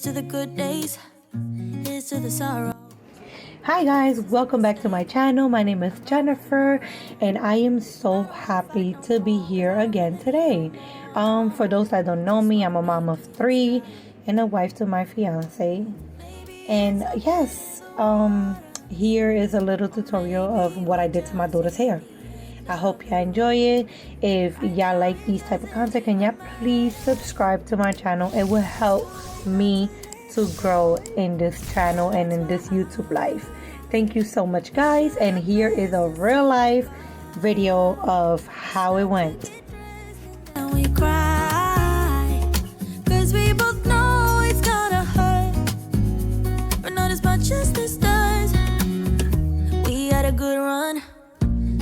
to the good days, here's to the sorrow. Hi guys, welcome back to my channel. My name is Jennifer and I am so happy to be here again today. For those that don't know me, I'm a mom of 3 and a wife to my fiance. And yes, here is a little tutorial of what I did to my daughter's hair. I hope y'all enjoy it. If y'all like these type of content, can y'all please subscribe to my channel? It will help me to grow in this channel and in this YouTube life. Thank you so much guys, and here is a real life video of how it went. And we cry, 'cause we both know it's gonna hurt, but not as much as this does. We had a good run,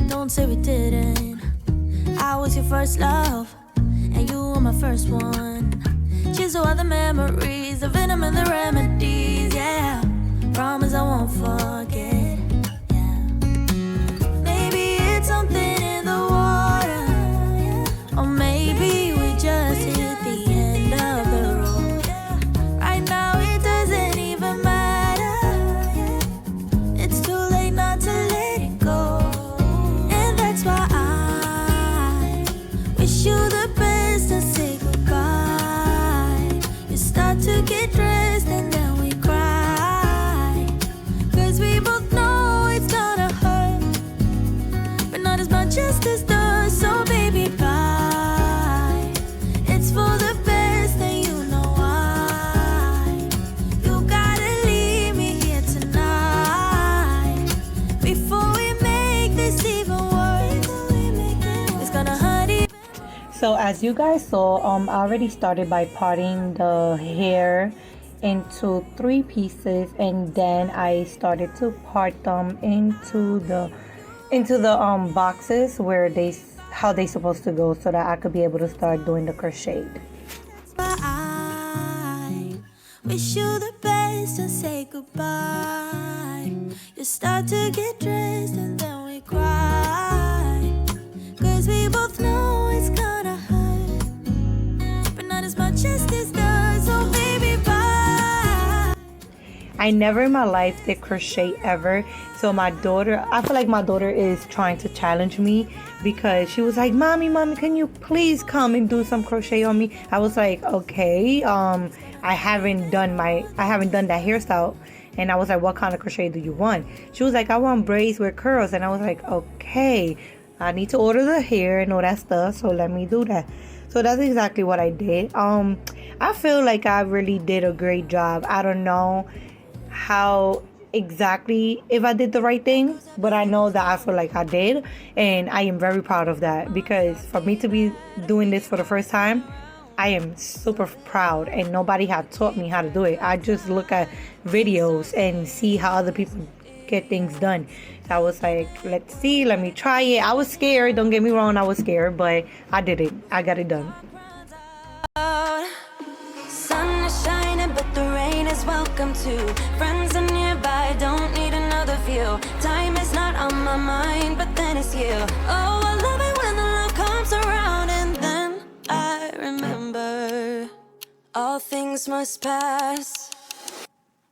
don't say we didn't. I was your first love, and you were my first one. Cheers to all the memories, the venom and the remedies, yeah. Promise I won't forget, yeah. Maybe it's something in the water, yeah. Or maybe we just hit the end of the road, yeah. Right now it doesn't even matter, yeah. It's too late not to let it go. And that's why I wish you the best and say goodbye. You start to get dressed and then we cry, 'cause we both know it's gonna hurt, but not as much as this does. So baby, bye. It's for the best and you know why. You gotta leave me here tonight before we make this even worse. It's gonna hurt even. So as you guys saw, I already started by parting the hair into 3 pieces, and then I started to part them into the boxes where how they supposed to go, so that I could be able to start doing the crochet. I wish you the best and say goodbye. You start to get dressed and then we cry, 'cause we both know it's gonna hurt, but not as much as this does. So baby, bye. I never in my life did crochet ever. So my daughter, I feel like my daughter is trying to challenge me, because she was like, mommy, can you please come and do some crochet on me? I was like, okay. I haven't done that hairstyle. And I was like, what kind of crochet do you want? She was like, I want braids with curls. And I was like, okay, I need to order the hair and all that stuff, so let me do that. So that's exactly what I did. I feel like I really did a great job. I don't know how exactly if I did the right thing, but I know that I feel like I did, and I am very proud of that, because for me to be doing this for the first time, I am super proud, and nobody have taught me how to do it. I just look at videos and see how other people get things done. So I was like, let's see, let me try it. I was scared, don't get me wrong, I was scared, but I did it. I got it done. Sun is shining, but the rain is welcome too. Friends are nearby, don't need another view. Time is not on my mind, but then it's you. Oh, I love it when the love comes around, and then I remember all things must pass.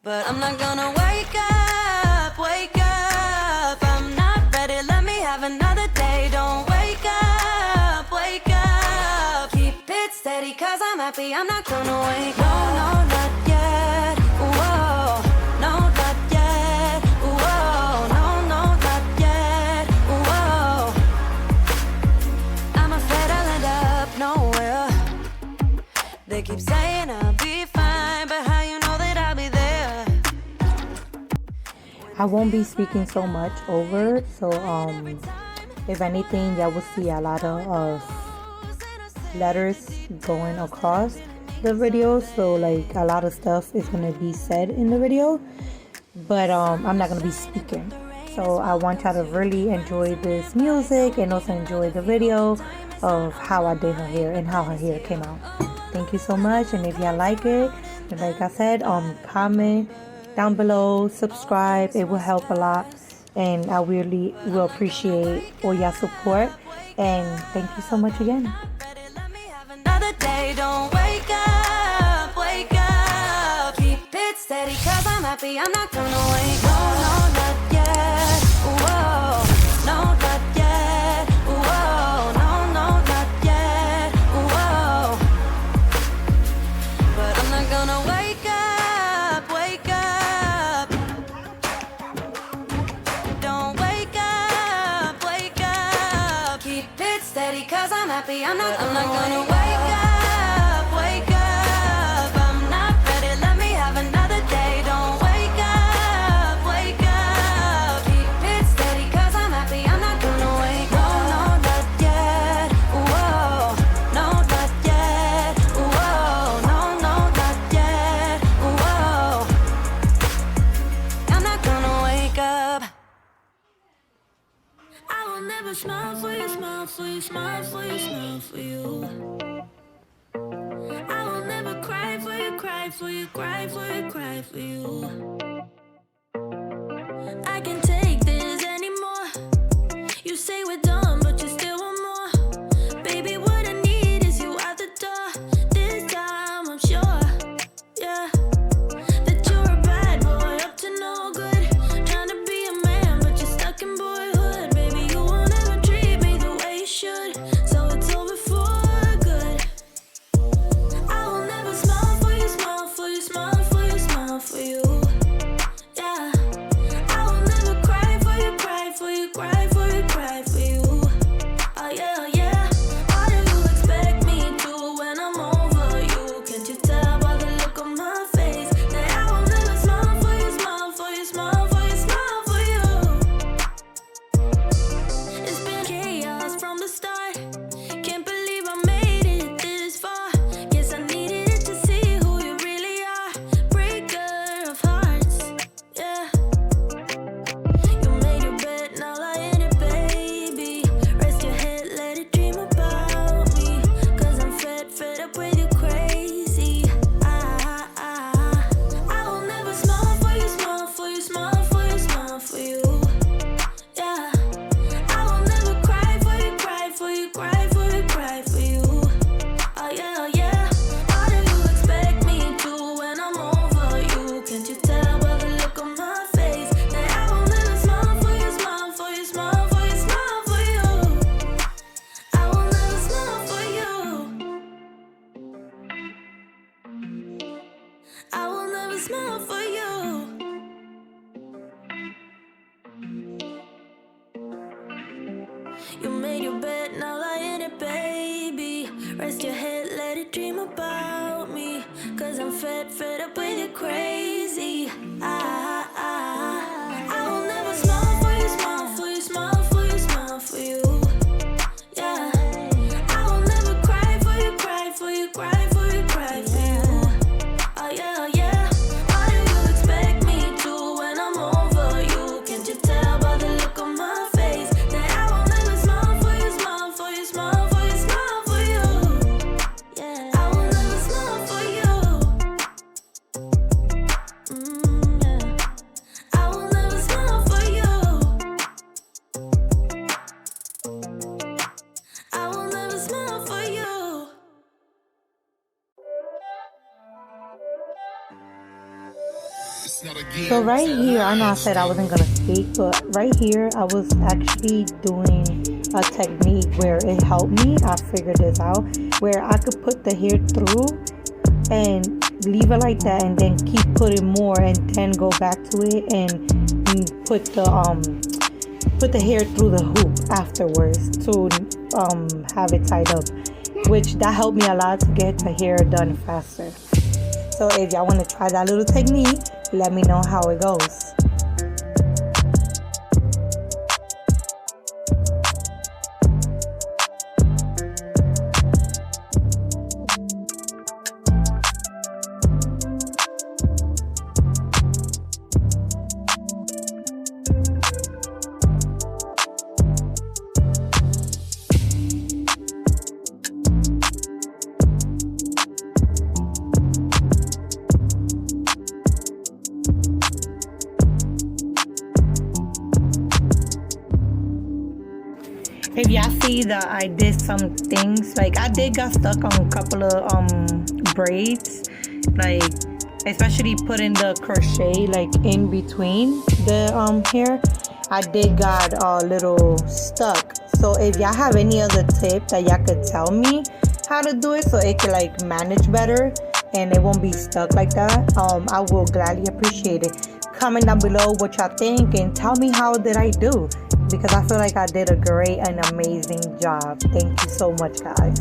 But I'm not gonna wake up, wake up. I'm not ready, let me have another day. Don't wake up, wake up. Keep it steady, 'cause I'm happy, I'm not gonna wake up. No, not yet, whoa. No, not yet, whoa. No, not yet, whoa. I'm afraid I'll end up nowhere. They keep saying I'll be fine, but how you know that I'll be there? I won't be speaking so much over, so if anything, y'all will see a lot of letters going across the video, so like a lot of stuff is gonna be said in the video, but I'm not gonna be speaking. So I want y'all to really enjoy this music and also enjoy the video of how I did her hair and how her hair came out. Thank you so much, and if y'all like it, like I said, comment down below, subscribe. It will help a lot, and I really will appreciate all your support, and thank you so much again. Don't wake up, wake up. cause I'm happy, I'm not gonna wait. No, no, not yet. Whoa, no, not yet. Whoa, no, no, not yet. Whoa, but I'm not gonna wake up, wake up. Don't wake up, wake up. Keep it steady, cause I'm happy, I'm not gonna wake up. Wake up, I'm not ready, let me have another day. Don't wake up, wake up. Keep it steady, cause I'm happy, I'm not gonna wake up. No, no, not yet. Whoa, no, not yet. Whoa, no, no, not yet. Whoa, I'm not gonna wake up. I will never smile for you, smile for you, smile for you, smile for you. I will never cry for you, cry for you, cry for you, cry for you. I can't take this anymore. You say we're done, but you still want more. Baby, what I need is you out the door. This time I'm sure, yeah, that you're a bad boy, up to no good. Trying to be a man, but you're stuck in boyhood. Baby, you won't ever treat me the way you should. So it's over for good. I will never smile for you, smile for you, smile for you, smile for you. Yeah. I will never cry for you, cry for you, cry for you, cry for you. Oh yeah, oh yeah. What do you expect me to when I'm over you? Can't you tell by the look on my face that I will never smile for you, smile for you, smile for you, smile for you? It's been chaos from the start. Can't believe I made it this far. Guess I needed it to see who you really are. Breaker of hearts, yeah. You made your bed, now lie in it, baby. Rest your head, let it dream about me. Cause I'm fed up with you crazy. I will never smile for you, smile for you, smile for you, smile for you. Yeah. I will never cry for you, cry for you, cry for you, cry for you. Oh yeah, oh yeah. What do you expect me to when I'm over you? Can't you tell by the look on my face that I will never smile for you, smile for you, smile for you, smile for you? I will never smile for you. I will never smile for you. You made your bed, now lie in it, baby. Rest your head, let it dream about me. Cause I'm fed up with you crazy. I will never smile for you, smile for you, smile for you, smile for you. Yeah. I will never cry for you, cry for you, cry for you, cry for you. Oh yeah, oh yeah. What do you expect me to when I'm over you? Can't you tell by the look on my face that I will never smile for you, smile for you, smile for you, smile for you? Yeah. I will never smile for you. Yeah. I will never smile for you. I will never smile for you. So right here, I know I said I wasn't gonna speak, but right here I was actually doing a technique where it helped me. I figured this out where I could put the hair through and leave it like that, and then keep putting more, and then go back to it and put the hair through the hoop afterwards to have it tied up, which that helped me a lot to get the hair done faster. So if y'all want to try that little technique, let me know how it goes. If y'all see that I did some things, like I did got stuck on a couple of braids, like especially putting the crochet like in between the hair, I did got a little stuck. So if y'all have any other tip that y'all could tell me how to do it so it can like manage better and it won't be stuck like that, I will gladly appreciate it. Comment down below what y'all think and tell me how did I do, because I feel like I did a great and amazing job. Thank you so much, guys.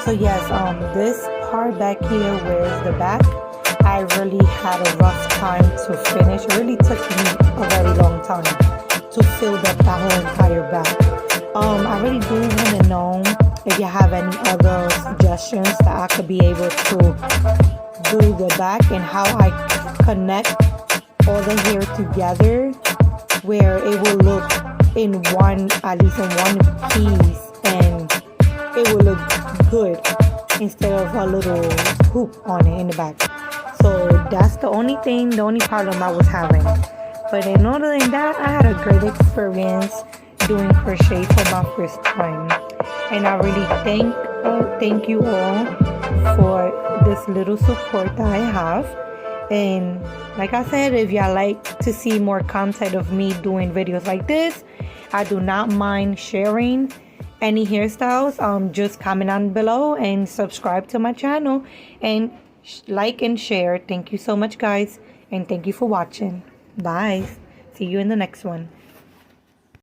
So yes, this part back here with the back, I really had a rough time to finish. It really took me a very long time to fill up that whole entire back. I really do want to know if you have any other suggestions that I could be able to do the back and how I connect all the hair together where it will look in one, at least in one piece, and it will look good instead of a little hoop on it in the back. So that's the only problem I was having. But in other than that, I had a great experience doing crochet for my first time, and I really thank you all for this little support that I have. And like I said, if y'all like to see more content of me doing videos like this, I do not mind sharing any hairstyles. Just comment down below and subscribe to my channel and like and share. Thank you so much, guys, and thank you for watching. Bye. See you in the next one.